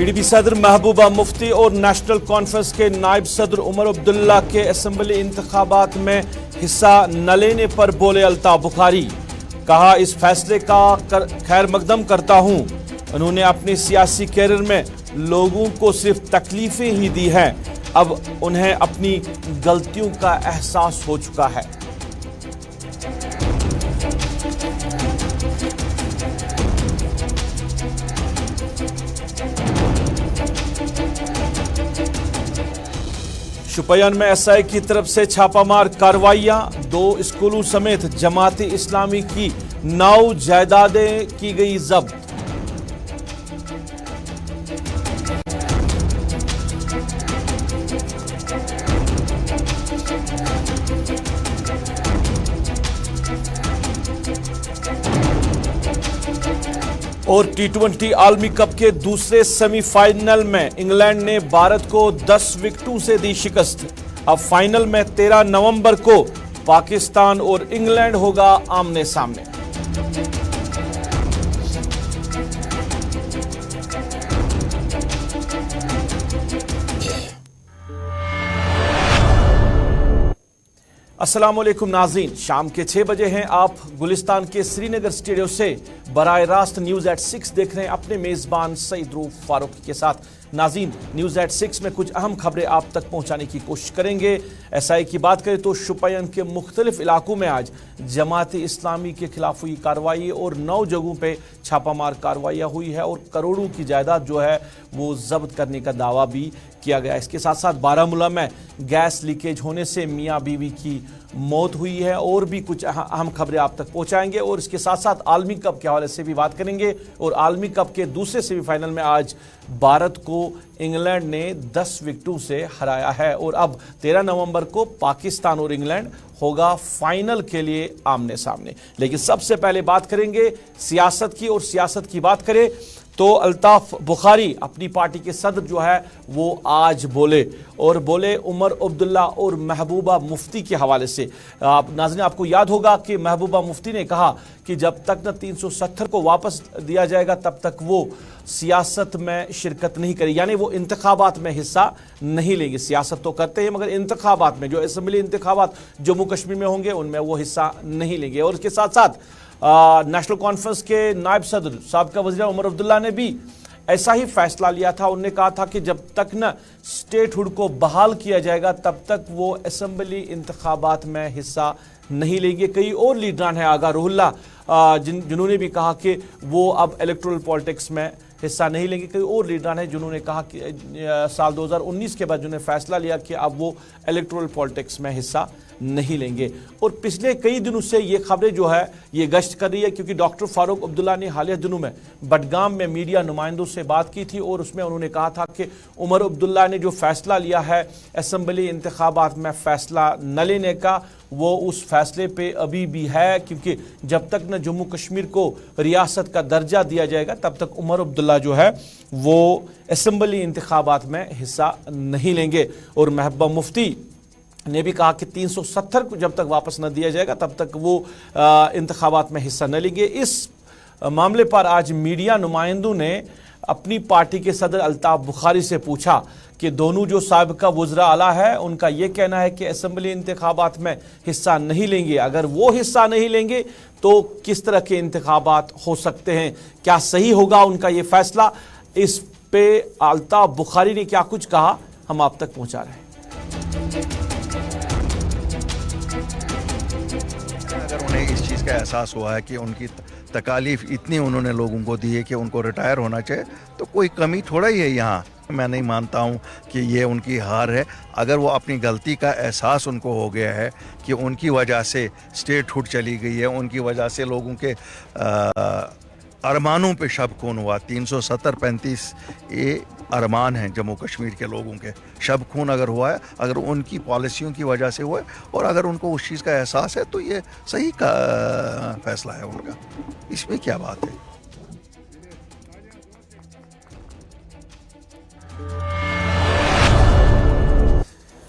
PDP सदर महबूबा मुफ्ती और national conference के नायब सदर उमर अब्दुल्ला के असेंबली इंतखाबात में हिस्सा न लेने पर बोले अल्ताफ बुखारी। कहा, इस फैसले का खैर मकदम करता हूं। उन्होंने अपने सियासी कैरियर में लोगों को सिर्फ तकलीफें ही दी हैं, अब उन्हें अपनी गलतियों का एहसास हो चुका है। शुपयन में एसआई की तरफ से छापामार कार्रवाइयां, 2 स्कूलों समेत जमात इस्लामी की 9 जायदादें की गई जब्त। और टी20 आलमी कप के दूसरे सेमीफाइनल में इंग्लैंड ने भारत को 10 विकेटों से दी शिकस्त। अब फाइनल में 13 नवंबर को पाकिस्तान और इंग्लैंड होगा आमने सामने। अस्सलाम वालेकुम नाज़रीन, शाम के 6 बजे हैं। आप गुलिस्तान के श्रीनगर स्टूडियो से बराह रास्त न्यूज़ एट 6 देख रहे हैं अपने मेज़बान सईद रूफ फारूक के साथ। नाज़रीन, न्यूज़ एट 6 में कुछ अहम खबरें आप तक पहुंचाने की कोशिश करेंगे। एसआई की बात करें तो शुपयन के मुख्तलिफ इलाकों में आज जमात इस्लामी के खिलाफ हुई कार्रवाई और 9 जगहों पे छापामार कार्रवाइयाँ हुई है और करोड़ों की जायदाद जो है वो जब्त करने का दावा भी किया गया। इसके साथ साथ बारामूला में गैस लीकेज होने से मियाँ बीवी की मौत हुई है और भी कुछ अहम खबरें आप तक पहुंचाएंगे। और इसके साथ साथ आलमी कप के हवाले से भी बात करेंगे। और आलमी कप के दूसरे सेमीफाइनल में आज भारत को इंग्लैंड ने 10 विकेटों से हराया है और अब 13 नवंबर को पाकिस्तान और इंग्लैंड होगा फाइनल के लिए आमने सामने। लेकिन सबसे पहले बात करेंगे सियासत की। और सियासत की बात करें तो अल्ताफ बुखारी अपनी पार्टी के सदर जो है वो आज बोले और बोले उमर अब्दुल्ला और महबूबा मुफ्ती के हवाले से। आप नाज़रीन, आपको याद होगा कि महबूबा मुफ्ती ने कहा कि जब तक न 370 को वापस दिया जाएगा तब तक वो सियासत में शिरकत नहीं करेगी, यानी वो इंतखाबात में हिस्सा नहीं लेंगे। सियासत तो करते हैं मगर इंतखाबात में, जो असेंबली इंतखाबात जम्मू कश्मीर में होंगे उनमें वो हिस्सा नहीं लेंगे। और इसके साथ साथ नेशनल कॉन्फ्रेंस के नायब सदर साबिका वज़ीर उमर अब्दुल्ला ने भी ऐसा ही फैसला लिया था। उन्होंने कहा था कि जब तक न स्टेटहुड को बहाल किया जाएगा तब तक वो असेंबली इंतखाबात में हिस्सा नहीं लेंगे। कई और लीडरान हैं, आगा रुहुल्ला जिन्होंने भी कहा कि वो अब इलेक्टोरल पॉलिटिक्स में हिस्सा नहीं लेंगे। कई और लीडरान हैं जिन्होंने कहा कि साल 2019 के बाद जिन्होंने फैसला लिया कि अब वो इलेक्टोरल पॉलिटिक्स में हिस्सा नहीं लेंगे। और पिछले कई दिनों से ये खबरें जो है ये गश्त कर रही है, क्योंकि डॉक्टर फारूक अब्दुल्ला ने हालिया दिनों में बडगाम में मीडिया नुमाइंदों से बात की थी और उसमें उन्होंने कहा था कि उमर अब्दुल्ला ने जो फैसला लिया है असेंबली इंतखाबात में फैसला न लेने का, वो उस फैसले पे अभी भी है, क्योंकि जब तक न जम्मू कश्मीर को रियासत का दर्जा दिया जाएगा तब तक उमर अब्दुल्ला जो है वो असेंबली इंतखाबात में हिस्सा नहीं लेंगे। और महबूबा मुफ्ती ने भी कहा कि 370 को जब तक वापस न दिया जाएगा तब तक वो इंतखाबात में हिस्सा न लेंगे। इस मामले पर आज मीडिया नुमाइंदों ने अपनी पार्टी के सदर अल्ताफ बुखारी से पूछा कि दोनों जो साबिका वज़रा आला है उनका ये कहना है कि असेंबली इंतखाबात में हिस्सा नहीं लेंगे, अगर वो हिस्सा नहीं लेंगे तो किस तरह के इंतखाबात हो सकते हैं, क्या सही होगा उनका ये फैसला। इस पे अल्ताफ बुखारी ने क्या कुछ कहा हम आप तक पहुँचा रहे हैं। अगर उन्हें इस चीज़ का एहसास हुआ है कि उनकी तकालीफ इतनी उन्होंने लोगों को दी है कि उनको रिटायर होना चाहिए, तो कोई कमी थोड़ा ही है यहाँ। मैं नहीं मानता हूँ कि ये उनकी हार है। अगर वो अपनी गलती का एहसास उनको हो गया है कि उनकी वजह से स्टेटहुड चली गई है, उनकी वजह से लोगों के अरमानों पे शब खून हुआ। 370-35 ये अरमान हैं जम्मू कश्मीर के लोगों के। शब खून अगर हुआ है, अगर उनकी पॉलिसियों की वजह से हुआ है और अगर उनको उस चीज़ का एहसास है तो ये सही का फैसला है उनका, इसमें क्या बात है।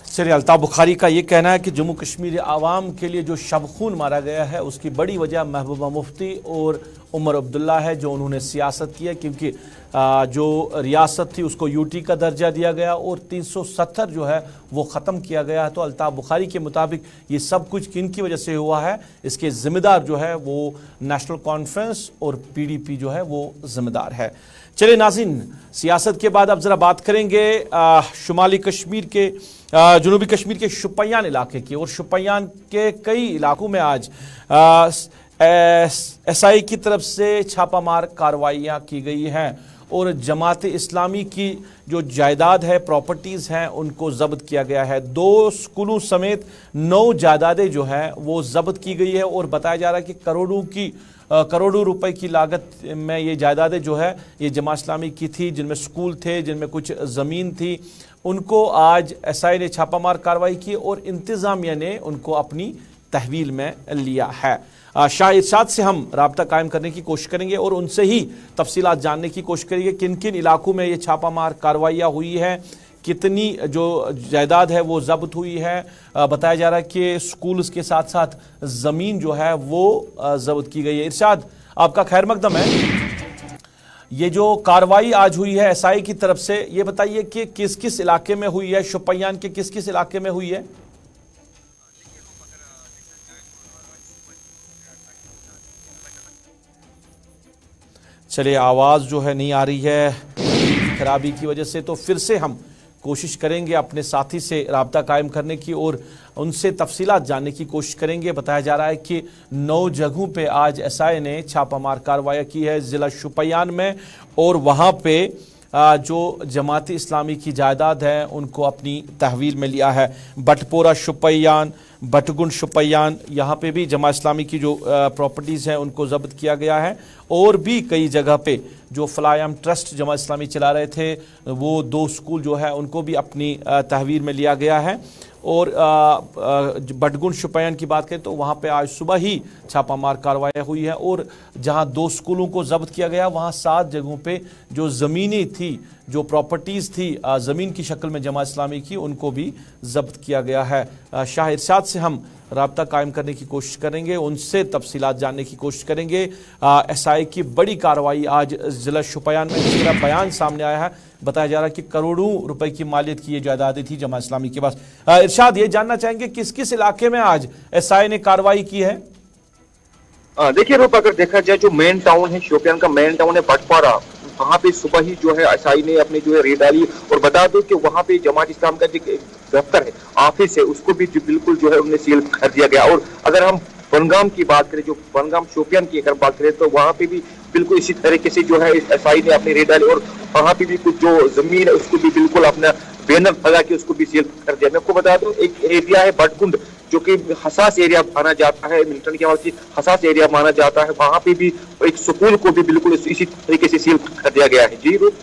चलिए, अल्ताफ बुखारी का ये कहना है कि जम्मू कश्मीर आवाम के लिए जो शब खून मारा गया है उसकी बड़ी वजह महबूबा मुफ्ती और उमर अब्दुल्ला है, जो उन्होंने सियासत की है, क्योंकि जो रियासत थी उसको यूटी का दर्जा दिया गया और 370 जो है वो ख़त्म किया गया है। तो अल्ताफ़ बुखारी के मुताबिक ये सब कुछ किन की वजह से हुआ है, इसके ज़िम्मेदार जो है वो नेशनल कॉन्फ्रेंस और पीडीपी जो है वो ज़िम्मेदार है। चलिए नाज़रीन, सियासत के बाद अब ज़रा बात करेंगे शुमाली कश्मीर के जनूबी कश्मीर के शुपियान इलाके की। और शुपियान के कई इलाकों में आज एसआई की तरफ से छापामार कार्रवाइयाँ की गई हैं और जमात इस्लामी की जो जायदाद है, प्रॉपर्टीज़ हैं, उनको ज़ब्त किया गया है। 2 स्कूलों समेत 9 जायदादें जो हैं वो ज़ब्त की गई है और बताया जा रहा है कि करोड़ों रुपए की लागत में ये जायदादें जो है ये जमात इस्लामी की थी, जिनमें स्कूल थे, जिनमें कुछ ज़मीन थी। उनको आज एसआई ने छापामार कार्रवाई की और इंतज़ामिया ने उनको अपनी तहवील में लिया है। शाह इरशाद से हम राब्ता कायम करने की कोशिश करेंगे और उनसे ही तफसीलात जानने की कोशिश करेंगे किन किन इलाकों में ये छापामार कार्रवाइयाँ हुई है, कितनी जो जायदाद है वो जब्त हुई है। बताया जा रहा है कि स्कूल्स के साथ साथ ज़मीन जो है वो जब्त की गई है। इरशाद, आपका खैर मकदम है। ये जो कार्रवाई आज हुई है एसआई की तरफ से, ये बताइए कि किस किस इलाके में हुई है, शुपियान के किस किस इलाके में हुई है? चलिए, आवाज़ जो है नहीं आ रही है खराबी की वजह से, तो फिर से हम कोशिश करेंगे अपने साथी से राब्ता कायम करने की और उनसे तफसीलात जानने की कोशिश करेंगे। बताया जा रहा है कि 9 जगहों पे आज एसआई ने छापामार कार्रवाई की है ज़िला शुपियान में और वहाँ पे जो जमाती इस्लामी की जायदाद है उनको अपनी तहवील में लिया है। बटपोरा शुपियान, बटगुंड शुपियान, यहाँ पे भी जमात इस्लामी की जो प्रॉपर्टीज़ हैं उनको ज़ब्त किया गया है और भी कई जगह पे जो फलायम ट्रस्ट जमात इस्लामी चला रहे थे वो 2 स्कूल जो है उनको भी अपनी तहवील में लिया गया है। और बटगुंड शुपियान की बात करें तो वहाँ पे आज सुबह ही छापामार कार्रवाई हुई है और जहाँ 2 स्कूलों को ज़ब्त किया गया वहाँ 7 जगहों पे जो ज़मीनें थी, जो प्रॉपर्टीज़ थी ज़मीन की शक्ल में जमात इस्लामी की, उनको भी ज़ब्त किया गया है। शाह इरशाद से हम राब्ता कायम करने की कोशिश करेंगे, उनसे तफसीलात जानने की कोशिश करेंगे। एसआई की बड़ी कार्रवाई आज ज़िला शुपियान में जिस तरह बयान सामने आया है, बताया जा रहा है कि करोड़ों रुपए की मालियत की ये जायदादें थी जमात इस्लामी के पास। इरशाद, ये जानना चाहेंगे किस किस इलाके में आज एसआई ने कार्रवाई की है? देखिए रूप, अगर देखा जाए जो मेन टाउन है, शोपियान का मेन टाउन है बटपारा, वहाँ पे सुबह ही जो है एसआई ने अपनी जो है रेड डाली और बता दो कि वहाँ पे जमात इस्लाम का जो दफ्तर है, ऑफिस है, उसको भी बिल्कुल जो है उन्हें सील कर दिया गया। और अगर हम बनगाम की बात करें, जो बनगाम शोपियान की अगर बात करें तो वहाँ पे भी बिल्कुल इसी तरीके से जो है एसआई ने अपनी रेड डाली और वहाँ पे भी कुछ जो जमीन है उसको भी बिल्कुल अपना बैनर लगा के उसको भी सील कर दिया। मैं आपको बता दूं, एक एरिया है बटगुंड जो कि हसास एरिया माना जाता है, मिलिटेंट के हवाले से हसास एरिया माना जाता है, वहाँ पे भी एक स्कूल को भी बिल्कुल इसी तरीके से सील कर दिया गया है। जी रूप।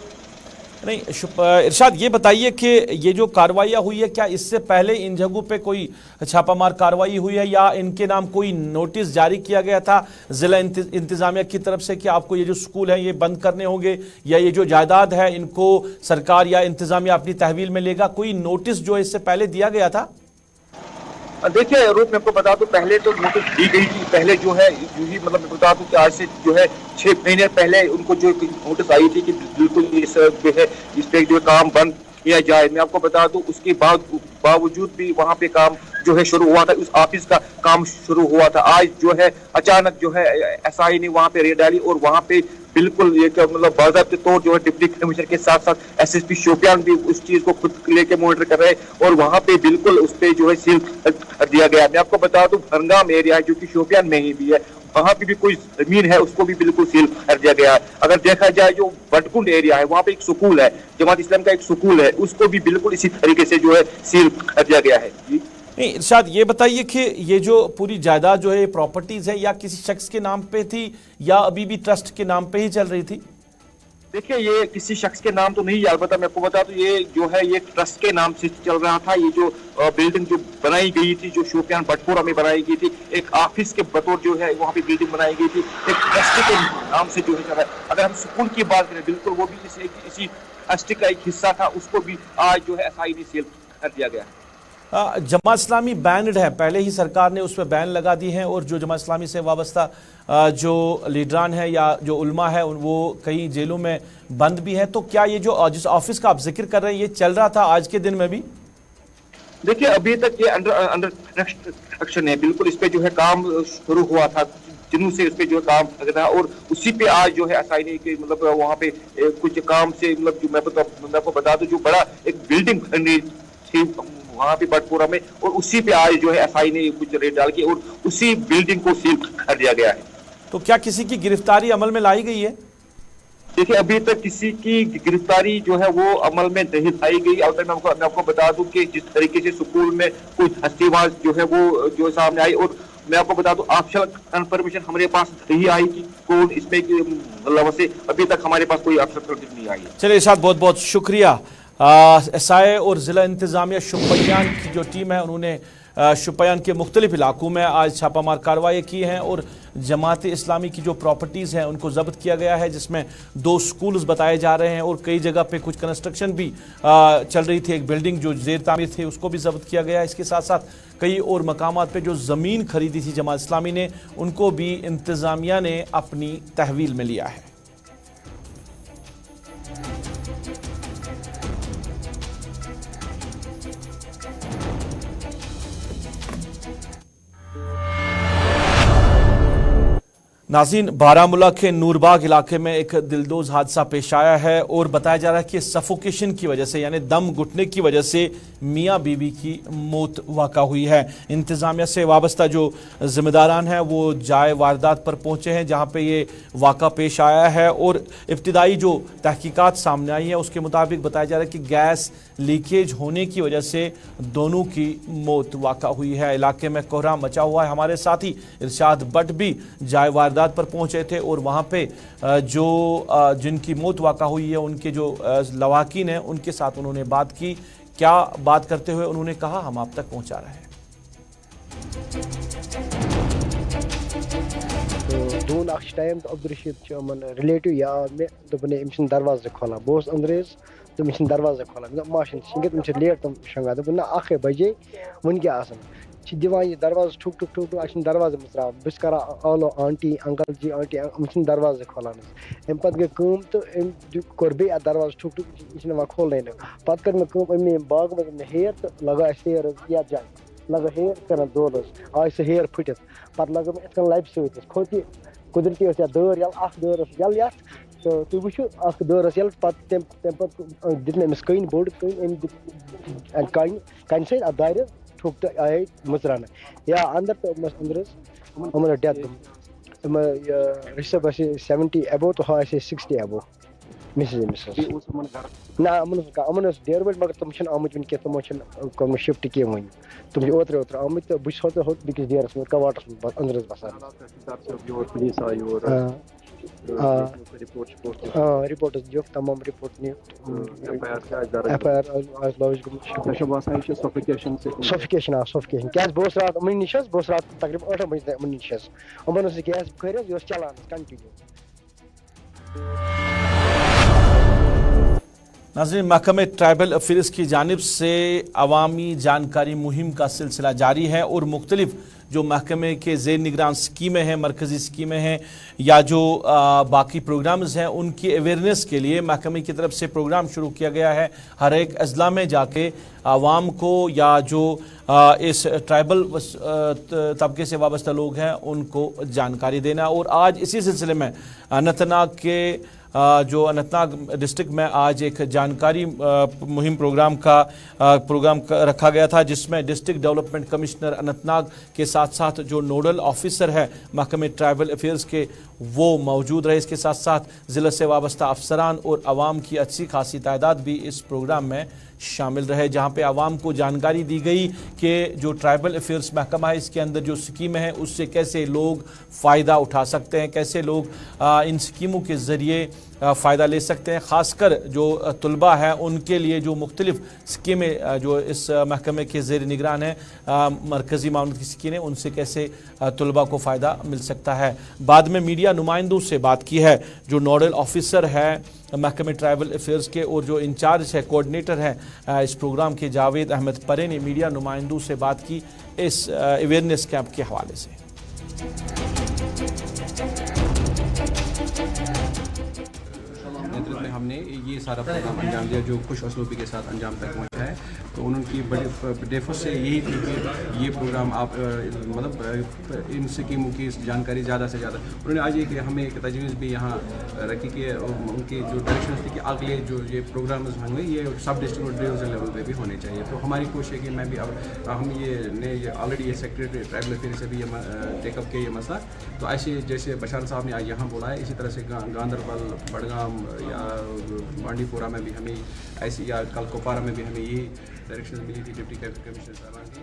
नहीं इरशाद, ये बताइए कि ये जो कार्रवाइयाँ हुई है, क्या इससे पहले इन जगहों पे कोई छापामार कार्रवाई हुई है या इनके नाम कोई नोटिस जारी किया गया था जिला इंतजामिया की तरफ से कि आपको ये जो स्कूल है ये बंद करने होंगे या ये जो जायदाद है इनको सरकार या इंतजामिया अपनी तहवील में लेगा? कोई नोटिस जो इससे पहले दिया गया था? देखिए रूप, मैं आपको बता दूं, पहले तो नोटिस दी गई थी। पहले जो है यूही मतलब मैं बता दूं कि आज से जो है 6 महीने पहले उनको जो नोटिस आई थी कि बिल्कुल इस जो है इस पे जो काम बंद किया जाए। मैं आपको बता दूं उसके बावजूद भी वहाँ पे काम जो है शुरू हुआ था, उस ऑफिस का काम शुरू हुआ था। आज जो है अचानक जो है एसआई ने वहाँ पे रेड डाली और वहाँ पे बिल्कुल ये मतलब बाज़ाब्ते तौर जो है डिप्टी कमिश्नर के साथ साथ एसएसपी शोपियान भी उस चीज को खुद लेके मॉनिटर कर रहे हैं और वहाँ पे बिल्कुल उस पे जो है सील कर दिया गया। मैं आपको बता दूं भरगाम एरिया है जो कि शोपियान में ही भी है, वहाँ पे भी कोई जमीन है उसको भी बिल्कुल सील कर दिया गया है। अगर देखा जाए जो बटगुंड एरिया है वहाँ पे एक स्कूल है, जमात इस्लाम का एक स्कूल है, उसको भी बिल्कुल इसी तरीके से जो है सील कर दिया गया है। जी नहीं इरशाद, ये बताइए कि ये जो पूरी जायदाद जो है प्रॉपर्टीज है या किसी शख्स के नाम पे थी या अभी भी ट्रस्ट के नाम पे ही चल रही थी? देखिए ये किसी शख्स के नाम तो नहीं, अलबत्ता मैं आपको बता दूं ये जो है ये ट्रस्ट के नाम से चल रहा था। ये जो बिल्डिंग जो बनाई गई थी जो शोपियान बटपोरा में बनाई गई थी, एक ऑफिस के बतौर जो है वहाँ पे बिल्डिंग बनाई गई थी, एक ट्रस्ट के नाम से जो है चल रहा है। अगर हम स्कूल की बात करें बिल्कुल वो भी इसी ट्रस्ट का एक हिस्सा था, उसको भी आज जो है एसआई ने सील कर दिया गया है। जमात इस्लामी बैंड है, पहले ही सरकार ने उस पर बैन लगा दी है और जो जमात इस्लामी से वाबस्ता जो लीडरान है या जो उल्मा है वो कई जेलों में बंद भी है। तो क्या ये जो जिस ऑफिस का आप जिक्र कर रहे हैं ये चल रहा था आज के दिन में भी? देखिए अभी तक ये अंडर कंस्ट्रक्शन है, बिल्कुल इस पे जो है काम शुरू हुआ था, दिनों से उस पे जो है काम लग रहा है और उसी पे आज जो है असाइनी के मतलब वहाँ पे कुछ काम से मतलब जो मैं आपको बता दूं जो बड़ा एक बिल्डिंग बननी थी वहाँ पे बटपुरा में और उसी पे आज जो है एसआई ने कुछ रेड डाल के और उसी बिल्डिंग को सील कर दिया गया है। तो क्या किसी की गिरफ्तारी अमल में लाई गई है? देखिए अभी तक किसी की गिरफ्तारी जो है वो अमल में नहीं लाई गई। अब मैं आपको बता दूं कि जिस तरीके से स्कूल में कुछ हस्तीबाज जो है वो जो सामने आई और मैं आपको बता दूं ऑफिशियल कंफर्मेशन हमारे पास नहीं आई कि कौन इसमें मतलब से अभी तक हमारे पास कोई ऑफिशियल कंफर्मेशन नहीं आई है। चलिए इरशाद, बहुत बहुत शुक्रिया। एसआई और ज़िला इंतज़ामिया शुपियान की जो टीम है उन्होंने शुपियान के मुख्तलिफ इलाकों में आज छापामार कार्रवाई की हैं और जमात इस्लामी की जो प्रॉपर्टीज़ हैं उनको जब्त किया गया है, जिसमें 2 स्कूल्स बताए जा रहे हैं और कई जगह पे कुछ कंस्ट्रक्शन भी चल रही थी। एक बिल्डिंग जो ज़ेर तामीर थी उसको भी जब्त किया गया है। इसके साथ साथ कई और मकामात पे जो ज़मीन खरीदी थी जमात इस्लामी ने उनको भी इंतज़ामिया ने अपनी तहवील में लिया है। नाज़रीन, बारामूला के नूरबाग इलाके में एक दिलदोज हादसा पेश आया है और बताया जा रहा है कि सफोकेशन की वजह से यानी दम घुटने की वजह से मियाँ बीवी की मौत वाक़ा हुई है। इंतज़ामिया से वाबस्ता जो ज़िम्मेदारान हैं वो जाए वारदात पर पहुँचे हैं जहाँ पे ये वाक़ा पेश आया है और इब्तिदाई जो तहकीकात सामने आई है उसके मुताबिक बताया जा रहा है कि गैस लीकेज होने की वजह से दोनों की मौत वाक़ा हुई है। इलाके में कोहराम मचा हुआ है। हमारे साथी इरशाद बट भी जाए वारदात पर पहुंचे थे और वहां पे जो जिनकी मौत वाक़ा हुई है उनके जो लवाकिन हैं उनके साथ उन्होंने बात की। क्या बात करते हुए उन्होंने कहा, हम आप तक पहुंचा रहे हैं। दोन टाइम तो अब्दुल रिलेटिव या मे दोपने दरवाजे खोला बहुत अंग्रेज तो मिशन दरवाजा खोला माशन शिंगे लेट तुम शंगा दोपन 1 बजे वन क्या दिवान ये दरवाजा ठुक ठुक ठुक ठुक अच्छे दरवाजे मसरा बस कर आलो आंटी अंकल जी आंटी मिशन दरवाजे खोलान अम पे गई कम तो कोर बे दरवाजा ठुक ठुक यह खोल पत कर मे बाग में हेर तो लगा हेर या जाए लगा हेर कर दोल आज सह हेर फुटित पे लगा मे इत लबि सत खोत कुदरती दर यल दर यल तो तुम वो दर यल पे दित अमिस कन बोड़ कन कन सत दार ठुक तो आए मुचरान या अंदर तो अंदर डेथ रिसब 70 अबो तो हाँ 60 अबो मिसेस ना अमन डेर बज मगर तुम आमुत वन तुम शिफ्ट कह वन तुम ओतर आमुत तो बहुत होत बिकस डेरस मे कवाटस अंदर बसान रिपोर्ट जो तमाम रिपोर्ट सफिकेशन क्या बहुत रात अमन निश बहुत रात तकरीबन 8 बजे अमन निश अमन गैस खर चलान कंटिन्यू। नाज़रीन, महकमे ट्राइबल अफेयर्स की जानिब से अवामी जानकारी मुहिम का सिलसिला जारी है और मुख्तलिफ जो महकमे के ज़ेर निगरान स्कीमें हैं, मरकज़ी स्कीमें हैं या जो बाकी प्रोग्राम्स हैं उनकी अवेयरनेस के लिए महकमे की तरफ से प्रोग्राम शुरू किया गया है। हर एक अजला में जाके आवाम को या जो इस ट्राइबल तबके से वाबस्ता लोग हैं उनको जानकारी देना। और आज इसी सिलसिले में अनंतनाग के जो अनंतनाग डिस्ट्रिक्ट में आज एक जानकारी मुहिम प्रोग्राम रखा गया था जिसमें डिस्ट्रिक्ट डेवलपमेंट कमिश्नर अनंतनाग के साथ साथ जो नोडल ऑफिसर है महकमे ट्राइबल अफेयर्स के वो मौजूद रहे। इसके साथ साथ ज़िले से वाबस्ता अफसरान और आवाम की अच्छी खासी तादाद भी इस प्रोग्राम में शामिल रहे, जहाँ पे आवाम को जानकारी दी गई कि जो ट्राइबल अफेयर्स महकमा है इसके अंदर जो स्कीमें हैं उससे कैसे लोग फ़ायदा उठा सकते हैं, कैसे लोग इन स्कीमों के ज़रिए फ़ायदा ले सकते हैं। ख़ासकर जो तलबा है उनके लिए जो मुख्तलिफ स्कीमें जो इस महकमे के ज़ेर निगरान है मरकज़ी मामलों की स्कीमें, उनसे कैसे तलबा को फ़ायदा मिल सकता है। बाद में मीडिया नुमाइंदों से बात की है, जो नोडल ऑफिसर है महकमे ट्राइबल अफेयर्स के और जो इंचार्ज है कोऑर्डिनेटर है इस प्रोग्राम के जावेद अहमद परे ने मीडिया नुमाइंदों से बात की इस अवेयरनेस कैंप के हवाले से। नेतृत्व में हमने ये सारा प्रोग्राम अंजाम दिया जो खुश असलूबी के साथ अंजाम तक पहुंचा है। तो उनकी बड़ी डेफो से यही थी कि ये प्रोग्राम आप मतलब इन स्कीमों की जानकारी ज़्यादा से ज़्यादा। उन्होंने आज हमें एक तजवीज़ भी यहाँ रखी कि उनकी जो डायरेक्शन थी कि अगले जो ये प्रोग्राम होंगे ये सब डिस्ट्रिक्ट और डिवीजन लेवल पे भी होने चाहिए। तो हमारी कोशिश है कि मैं भी अब हम ये ऑलरेडी ये सेक्रेटरी ट्राइबल अफेयर से भी ये टेकअप किया ये मसला। तो ऐसे जैसे बशार साहब ने आज यहाँ बोला है, इसी तरह से गांधरबल, बडगाम या बांडीपुरा में भी हमें ऐसी, या कल कोपारा में भी हमें यही डायरेक्शन मिली थी डिप्टी कमिश्नर साहब की।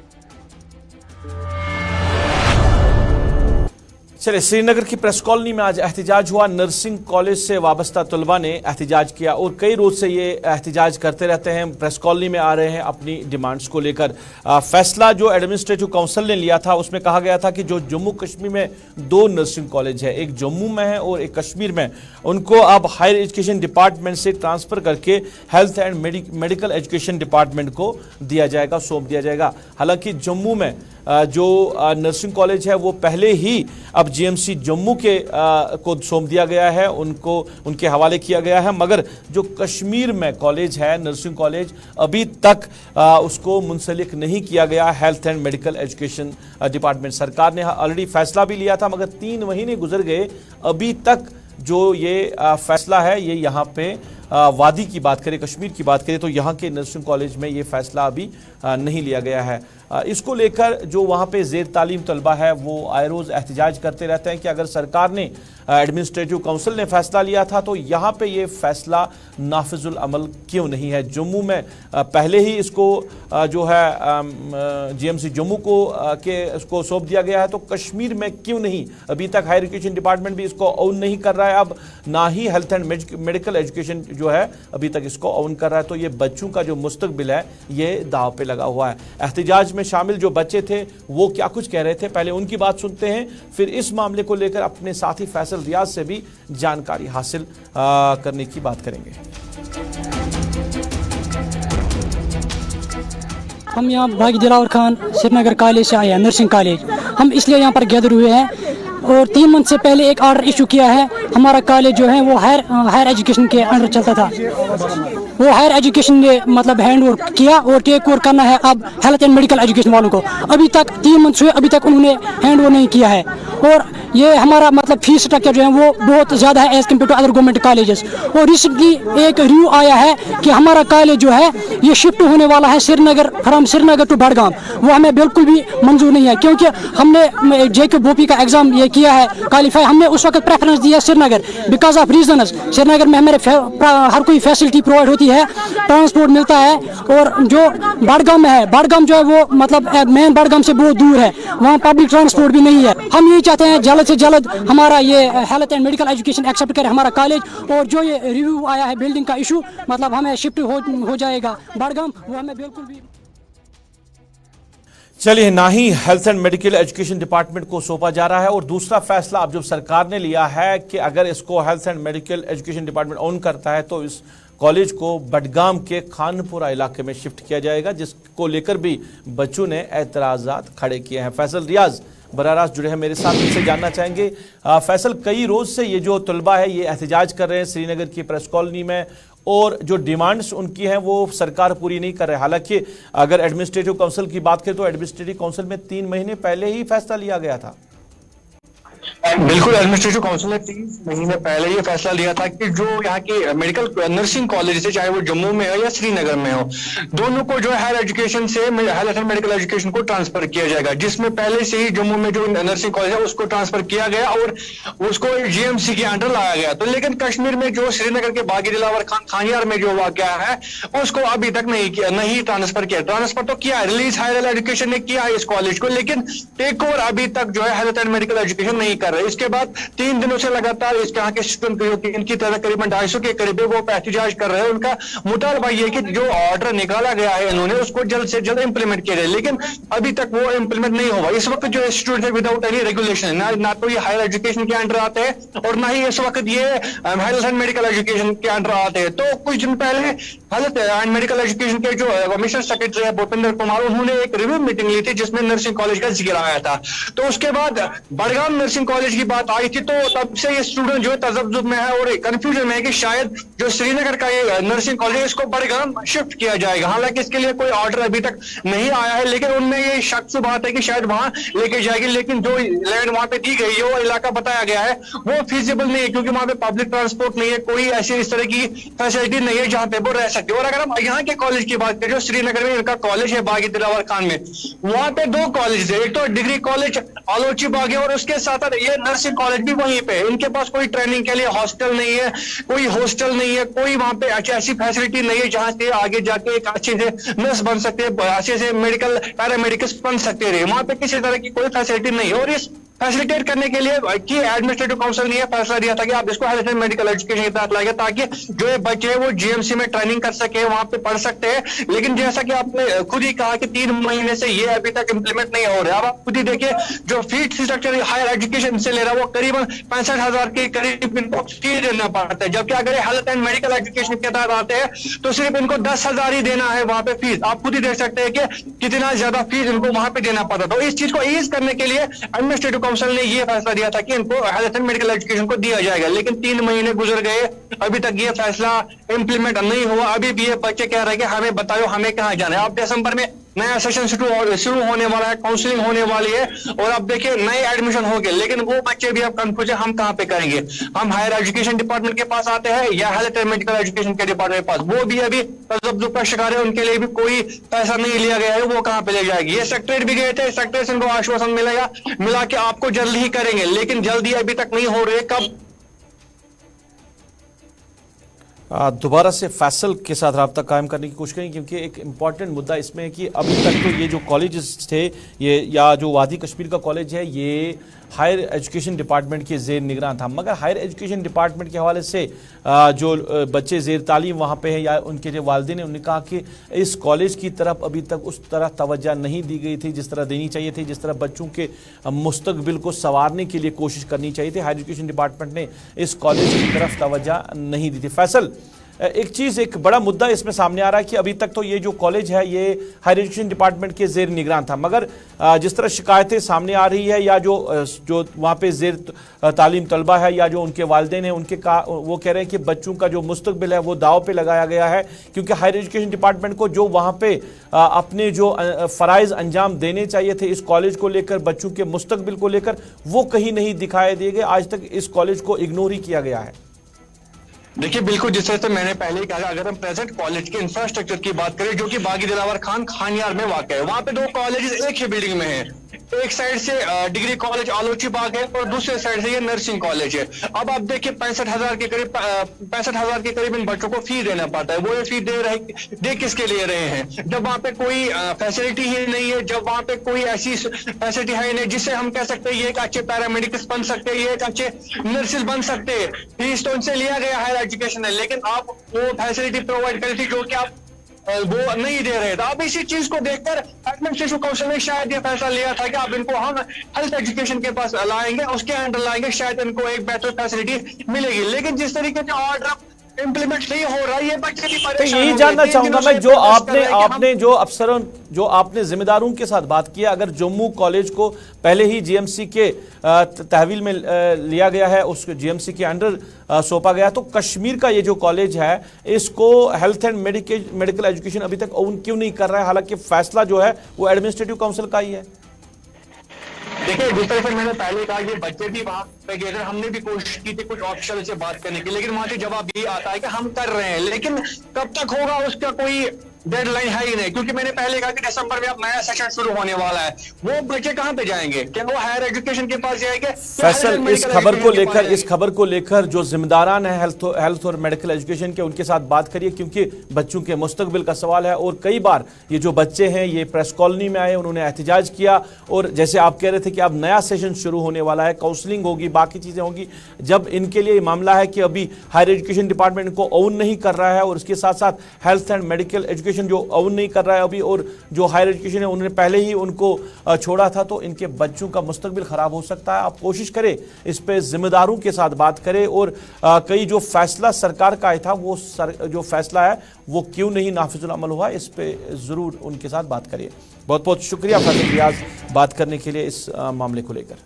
चलिए, श्रीनगर की प्रेस कॉलोनी में आज एहतजाज हुआ। नर्सिंग कॉलेज से वाबस्ता तलबा ने एहतजाज किया और कई रोज से ये एहतजाज करते रहते हैं, प्रेस कॉलोनी में आ रहे हैं अपनी डिमांड्स को लेकर। फैसला जो एडमिनिस्ट्रेटिव काउंसिल ने लिया था उसमें कहा गया था कि जो जम्मू कश्मीर में 2 नर्सिंग कॉलेज है, एक जम्मू में है और एक कश्मीर में, उनको अब हायर एजुकेशन डिपार्टमेंट से ट्रांसफ़र करके health and medical education department को दिया जाएगा, सौंप दिया जाएगा। हालांकि जम्मू में जो नर्सिंग कॉलेज है वो पहले ही अब जीएमसी जम्मू के को सौंप दिया गया है, उनको उनके हवाले किया गया है। मगर जो कश्मीर में कॉलेज है नर्सिंग कॉलेज, अभी तक उसको मुंसलिक नहीं किया गया health and medical education department. सरकार ने ऑलरेडी फैसला भी लिया था मगर 3 महीने गुजर गए, अभी तक जो ये फैसला है ये यहाँ पे वादी की बात करें, कश्मीर की बात करें तो यहाँ के नर्सिंग कॉलेज में ये फैसला अभी नहीं लिया गया है। इसको लेकर जो वहाँ पे ज़ेर तालीम तलबा है वो आए रोज़ एहतजाज करते रहते हैं कि अगर सरकार ने एडमिनिस्ट्रेटिव काउंसिल ने फैसला लिया था तो यहाँ पे ये फैसला नाफिजुल अमल क्यों नहीं है। जम्मू में पहले ही इसको जो है जीएमसी जम्मू को इसको सौंप दिया गया है, तो कश्मीर में क्यों नहीं? अभी तक हायर एजुकेशन डिपार्टमेंट भी इसको ओन नहीं कर रहा है, अब ना ही हेल्थ एंड मेडिकल एजुकेशन जो है अभी तक इसको ओन कर रहा है। तो ये बच्चों का जो मुस्तकबिल है ये दाव पे लगा हुआ है। एहतजाज में शामिल जो बच्चे थे वो क्या कुछ कह रहे थे, पहले उनकी बात सुनते हैं, फिर इस मामले को लेकर अपने साथी फैसल रियाज से भी जानकारी हासिल करने की बात करेंगे। हम यहाँ बागी दिलावर खान श्रीनगर कॉलेज से आए हैं, नर्सिंग कॉलेज। हम इसलिए यहाँ पर गैदर हुए हैं और 3 मंथ से पहले एक ऑर्डर इशू किया है। हमारा कॉलेज जो है वो हायर एजुकेशन के अंडर चलता था, वो हायर एजुकेशन ने मतलब हैंड ओवर किया और टेक ओवर करना है अब हेल्थ एंड मेडिकल एजुकेशन वालों को। अभी तक 3 मंथ हुए, अभी तक उन्होंने हैंड ओवर नहीं किया है और ये हमारा मतलब फीस स्ट्रक्चर जो है वो बहुत ज़्यादा है as compare to other government colleges. और रिसेंटली एक रिव्यू आया है कि हमारा कॉलेज जो है ये शिफ्ट होने वाला है श्रीनगर, फ्रॉम श्रीनगर टू बडगाम। वो हमें बिल्कुल भी मंजूर नहीं है क्योंकि हमने JQ बोपी का एग्ज़ाम ये किया है क्वालिफाई, हमने उस वक्त प्रेफरेंस दिया Srinagar because of reasons. Srinagar में हमारे हर कोई फैसिलिटी प्रोवाइड होती है, ट्रांसपोर्ट मिलता है। और जो बडगाम में है, बडगाम जो है वो मतलब मेन बडगाम से बहुत दूर है, वहाँ पब्लिक ट्रांसपोर्ट भी नहीं है। हम यही चाहते हैं जल्द से जल्द हमारा ये health and medical education accept करे हमारा कॉलेज। और जो ये रिव्यू आया है बिल्डिंग का इशू, मतलब हमें शिफ्ट हो जाएगा बडगाम, वो हमें बिल्कुल भी। चलिए, ना ही health and medical education department को सौंपा जा रहा है और दूसरा फैसला अब जो सरकार ने लिया है कि अगर इसको health and medical education department own करता है तो इस कॉलेज को बडगाम के खानपुरा इलाके में शिफ्ट किया जाएगा, जिसको लेकर भी बच्चों ने एतराज़ात खड़े किए हैं। फैसल रियाज बराह रास्त जुड़े हैं मेरे साथ, इनसे जानना चाहेंगे। फैसल, कई रोज़ से ये जो तलबा है ये एहतजाज कर रहे हैं श्रीनगर की प्रेस कॉलोनी में और जो डिमांड्स उनकी हैं वो सरकार पूरी नहीं कर रहे। हालांकि अगर एडमिनिस्ट्रेटिव काउंसिल की बात करें तो एडमिनिस्ट्रेटिव काउंसिल में 3 महीने पहले ही फैसला लिया गया था। बिल्कुल, एडमिनिस्ट्रेटिव काउंसिल ने 3 महीने पहले ये फैसला लिया था कि जो यहाँ की मेडिकल नर्सिंग कॉलेज है, चाहे वो जम्मू में हो या श्रीनगर में हो, दोनों को जो है हायर एजुकेशन से हेल्थ एंड मेडिकल एजुकेशन को ट्रांसफर किया जाएगा। जिसमें पहले से ही जम्मू में जो नर्सिंग कॉलेज है उसको ट्रांसफर किया गया और उसको जीएमसी के अंडर लाया गया। तो लेकिन कश्मीर में जो श्रीनगर के बागी दिलावर खानियार में जो वाकया है उसको अभी तक नहीं ट्रांसफर किया। ट्रांसफर तो किया, रिलीज हायर एजुकेशन ने किया इस कॉलेज को, लेकिन टेक ओवर अभी तक जो है हेल्थ एंड मेडिकल एजुकेशन नहीं कर रहे हैं। इसके बाद 3 दिनों से लगातार इस यहाँ के स्टूडेंट इनकी तरह करीबन 250 के करीब वो एहतजाज कर रहे हैं। उनका मुतालबा ये कि जो ऑर्डर निकाला गया है इन्होंने उसको जल्द से जल्द इंप्लीमेंट किया जाए, लेकिन अभी तक वो इंप्लीमेंट नहीं हुआ। इस वक्त जो स्टूडेंट है विदाउट एनी रेगुलेशन, ना तो ये हायर एजुकेशन के अंडर आते हैं और ना ही इस वक्त ये हेल्थ एंड मेडिकल एजुकेशन के अंडर आते हैं। तो कुछ दिन पहले हेल्थ एंड मेडिकल एजुकेशन के जो मिशन सेक्रेटरी है भूपेंद्र कुमार, उन्होंने एक रिव्यू मीटिंग ली थी जिसमें नर्सिंग कॉलेज का जिक्र आया था। तो उसके बाद बड़गाम नर्सिंग कॉलेज की बात आई थी, तो तब से ये स्टूडेंट जो है तजब्जुब में है और कंफ्यूजन में है कि शायद जो श्रीनगर का ये नर्सिंग कॉलेज है इसको बड़गाम शिफ्ट किया जाएगा। हालांकि इसके लिए कोई ऑर्डर अभी तक नहीं आया है, लेकिन उनमें ये शक से बात है कि शायद वहां लेके जाएगी, लेकिन जो लैंड वहां पे दी गई है, वो इलाका बताया गया है, वो फिजिबल नहीं है क्योंकि वहां पे पब्लिक ट्रांसपोर्ट नहीं है, कोई ऐसी इस तरह की फैसिलिटी नहीं है जहां पे वो रह सकते। और अगर हम यहाँ के कॉलेज की बात करें, जो श्रीनगर में इनका कॉलेज है बागी दिलावर खान में, वहां पे 2 कॉलेज है, एक तो डिग्री कॉलेज आलोची बाग है और उसके साथ ये नर्सिंग कॉलेज भी वहीं पे। इनके पास कोई ट्रेनिंग के लिए हॉस्टल नहीं है, कोई हॉस्टल नहीं है, कोई वहां पे ऐसी फैसिलिटी नहीं है जहां से आगे जाके एक अच्छे से नर्स बन सकते हैं, अच्छे से मेडिकल पैरामेडिक्स बन सकते रहे। वहां पे किसी तरह की कोई फैसिलिटी नहीं है और इस फैसिलिटेट करने के लिए की एडमिनिस्ट्रेटिव काउंसिल ने यह फैसला दिया था कि आप इसको हेल्थ एंड मेडिकल एजुकेशन के तहत लाएंगे ताकि जो ये बच्चे हैं वो जीएमसी में ट्रेनिंग कर सके, वहां पे पढ़ सकते हैं। लेकिन जैसा कि आपने खुद ही कहा कि 3 महीने से ये अभी तक इंप्लीमेंट नहीं हो रहा। अब आप खुद ही देखिए जो फीस स्ट्रक्चर हायर एजुकेशन से ले रहा है वो करीबन 65,000 के करीब इनको फीस देना पड़ता है, जबकि अगर हेल्थ एंड मेडिकल एजुकेशन के तहत आते हैं तो सिर्फ इनको 10,000 ही देना है वहां पे फीस। आप खुद ही देख सकते हैं कि कितना ज्यादा फीस इनको वहां पे देना पड़ता। तो इस चीज को ईज करने के लिए एडमिनिस्ट्रेटिव काउंसिल ने ये फैसला दिया था कि इनको हेल्थ एंड मेडिकल एजुकेशन को दिया जाएगा, लेकिन 3 महीने गुजर गए, अभी तक ये फैसला इंप्लीमेंट नहीं हुआ। अभी भी ये बच्चे कह रहे हैं कि हमें बताओ हमें कहाँ जाना है। अब दिसंबर में नया सेशन शुरू होने वाला है, काउंसलिंग होने वाली है और अब देखिए नए एडमिशन हो गए, लेकिन वो बच्चे भी अब कंफ्यूज है हम कहाँ पे करेंगे। हम हायर एजुकेशन डिपार्टमेंट के पास आते हैं या हेल्थ एंड मेडिकल एजुकेशन के डिपार्टमेंट के पास, वो भी अभी तजब्जुब का शिकार है, उनके लिए भी कोई पैसा नहीं लिया गया है, वो कहाँ पे ले जाएगी। ये सेक्रेटरी भी गए थे, सेक्रेटरी से उनको आश्वासन मिला कि आपको जल्दी ही करेंगे, लेकिन जल्दी अभी तक नहीं हो रही। कब दोबारा से फैसल के साथ रब्ता कायम करने की कोशिश करें, क्योंकि एक इम्पॉर्टेंट मुद्दा इसमें है कि अभी तक तो ये जो कॉलेजेस थे ये या जो वादी कश्मीर का कॉलेज है ये हायर एजुकेशन डिपार्टमेंट के ज़ेर निगरान था, मगर हायर एजुकेशन डिपार्टमेंट के हवाले से जो बच्चे ज़ेर तालीम वहाँ पे हैं या उनके जो वालिदैन ने उन्होंने कहा कि इस कॉलेज की तरफ अभी तक उस तरह तवज्जो नहीं दी गई थी जिस तरह देनी चाहिए थी, जिस तरह बच्चों के मुस्तकबिल को संवारने के लिए कोशिश करनी चाहिए थी। हायर एजुकेशन डिपार्टमेंट ने इस कॉलेज की तरफ तवज्जो नहीं दी थी। फैसल, एक चीज़, एक बड़ा मुद्दा इसमें सामने आ रहा है कि अभी तक तो ये जो कॉलेज है ये हायर एजुकेशन डिपार्टमेंट के ज़ेर निगरान था, मगर जिस तरह शिकायतें सामने आ रही है या जो वहाँ पे ज़ेर तालीम तलबा है या जो उनके वालिदैन हैं उनके वो कह रहे हैं कि बच्चों का जो मुस्तकबिल है वो दाव पे लगाया गया है, क्योंकि हायर एजुकेशन डिपार्टमेंट को जो वहाँ पे अपने जो फ़राइज़ अंजाम देने चाहिए थे इस कॉलेज को लेकर, बच्चों के मुस्तकबिल को लेकर, वो कहीं नहीं दिखाई दिए गए। आज तक इस कॉलेज को इग्नोर ही किया गया है। देखिए बिल्कुल जिस तरह से मैंने पहले ही कहा, अगर हम प्रेजेंट कॉलेज के इंफ्रास्ट्रक्चर की बात करें जो कि बागी दिलावर खान खानियार में वाक़ है, वहां पे 2 कॉलेजेस एक ही बिल्डिंग में है। एक साइड से डिग्री कॉलेज आलोची बाग है और दूसरे साइड से ये नर्सिंग कॉलेज है। अब आप देखिए 65,000 के करीब इन बच्चों को फी देना पड़ता है। वो ये फी दे किसके लिए रहे हैं जब वहां पे कोई फैसिलिटी ही नहीं है, जब वहां पे कोई ऐसी फैसिलिटी है नहीं जिससे हम कह सकते हैं ये एक अच्छे पैरामेडिक्स बन सकते हैं, ये एक अच्छे नर्सिस बन सकते हैं। फीस तो उनसे लिया गया हायर एजुकेशन है, लेकिन आप वो फैसिलिटी प्रोवाइड करी थी जो कि आप वो नहीं दे रहे थे। अब इसी चीज को देखकर एडमिनिस्ट्रेटिव काउंसिल ने शायद ये फैसला लिया था कि अब इनको हम हेल्थ एजुकेशन के पास लाएंगे, उसके अंडर लाएंगे, शायद इनको एक बेहतर फैसिलिटी मिलेगी। लेकिन जिस तरीके से ऑर्डर इंप्लीमेंट नहीं हो रहा है, ये बच्चे भी परेशान हो गए। यही जानना चाहूंगा मैं, जो आपने जो अफसरों जो आपने जिम्मेदारों के साथ बात किया, अगर जम्मू कॉलेज को पहले ही जीएमसी के तहवील में लिया गया है, उस जीएमसी के अंडर सौंपा गया, तो कश्मीर का ये जो कॉलेज है इसको हेल्थ एंड मेडिकल एजुकेशन अभी तक ओन क्यों नहीं कर रहा है, हालांकि फैसला जो है वो एडमिनिस्ट्रेटिव काउंसिल का ही है। देखिए जिस तरह से मैंने पहले कहा ये बच्चे भी वहां पे गए थे, हमने भी कोशिश की थी कुछ ऑफिशियल से बात करने की, लेकिन वहां से जवाब ये आता है कि हम कर रहे हैं, लेकिन कब तक होगा उसका कोई डेडलाइन है ही नहीं, क्योंकि मैंने पहले कहा कि दिसंबर में अब नया सेशन शुरू होने वाला है। वो बच्चे कहाँ पे जाएंगे? क्या वो हायर एजुकेशन के पास जाएंगे? फैसल, इस खबर को लेकर जो जिम्मेदारान है हेल्थ और मेडिकल एजुकेशन के, उनके साथ बात करिए, क्योंकि बच्चों के मुस्तकबिल का सवाल है। और कई बार ये जो बच्चे हैं ये प्रेस कॉलोनी में आए, उन्होंने एहतजाज किया, और जैसे आप कह रहे थे कि अब नया सेशन शुरू होने वाला है, काउंसलिंग होगी, बाकी चीज़ें होंगी। जब इनके लिए मामला है कि अभी हायर एजुकेशन डिपार्टमेंट इनको ओन नहीं कर रहा है, और उसके साथ साथ हेल्थ एंड मेडिकल एजुकेशन जो ओन नहीं कर रहा है अभी, और जो हायर एजुकेशन है उन्होंने पहले ही उनको छोड़ा था, तो इनके बच्चों का मुस्तकबिल खराब हो सकता है। आप कोशिश करें इस पे जिम्मेदारों के साथ बात करें, और कई जो फैसला सरकार का आया था वो जो फैसला है वो क्यों नहीं नाफिजुल अमल हुआ, इस पे जरूर उनके साथ बात करिए। बहुत बहुत शुक्रिया फैसल रियाज बात करने के लिए इस मामले को लेकर।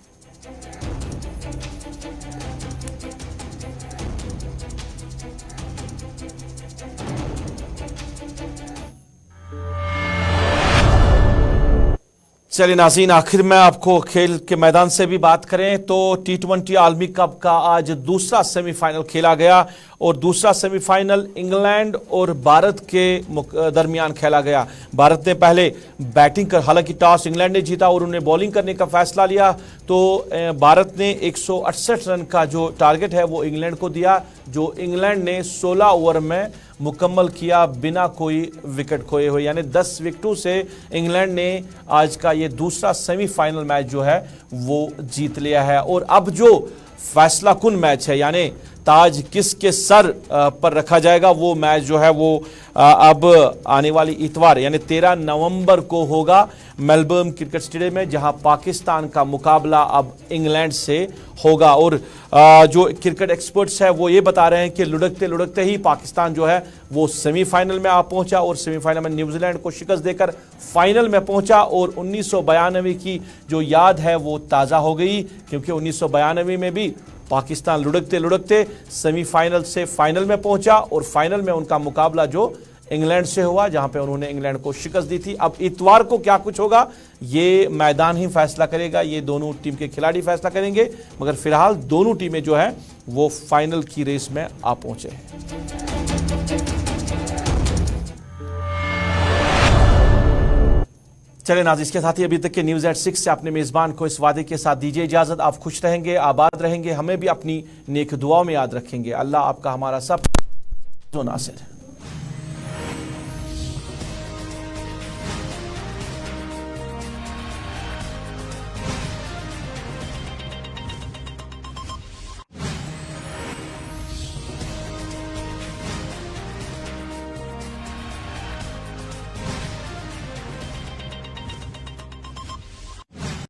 चलिए नाज़रीन, आखिर में आपको खेल के मैदान से भी बात करें तो T20 आलमी कप का आज दूसरा सेमीफाइनल खेला गया, और दूसरा सेमीफाइनल इंग्लैंड और भारत के दरमियान खेला गया। भारत ने पहले बैटिंग कर, हालांकि टॉस इंग्लैंड ने जीता और उन्हें बॉलिंग करने का फैसला लिया, तो भारत ने 168 रन का जो टारगेट है वो इंग्लैंड को दिया, जो इंग्लैंड ने 16 ओवर में मुकम्मल किया बिना कोई विकेट खोए हुए, यानी 10 विकेटों से इंग्लैंड ने आज का ये दूसरा सेमीफाइनल मैच जो है वो जीत लिया है। और अब जो फैसला कुन मैच है, यानी ताज किसके सर पर रखा जाएगा, वो मैच जो है वो अब आने वाली इतवार यानी 13 नवंबर को होगा मेलबर्न क्रिकेट स्टेडियम में, जहां पाकिस्तान का मुकाबला अब इंग्लैंड से होगा। और जो क्रिकेट एक्सपर्ट्स हैं वो ये बता रहे हैं कि लुढ़कते लुढ़कते ही पाकिस्तान जो है वो सेमीफाइनल में आ पहुंचा, और सेमीफाइनल में न्यूजीलैंड को शिकस्त देकर फाइनल में पहुंचा, और 1992 की जो याद है वो ताज़ा हो गई, क्योंकि 1992 में भी पाकिस्तान लुढ़कते लुढ़कते सेमीफाइनल से फाइनल में पहुंचा, और फाइनल में उनका मुकाबला जो इंग्लैंड से हुआ, जहां पे उन्होंने इंग्लैंड को शिकस्त दी थी। अब इतवार को क्या कुछ होगा ये मैदान ही फैसला करेगा, ये दोनों टीम के खिलाड़ी फैसला करेंगे, मगर फिलहाल दोनों टीमें जो है वो फाइनल की रेस में आ पहुंचे हैं। चलिए नाज़रीन, इसके साथ ही अभी तक के न्यूज़ एट 6 से अपने मेज़बान को इस वादे के साथ दीजिए इजाज़त। आप खुश रहेंगे, आबाद रहेंगे, हमें भी अपनी नेक दुआओं में याद रखेंगे। अल्लाह आपका हमारा सब नासिर।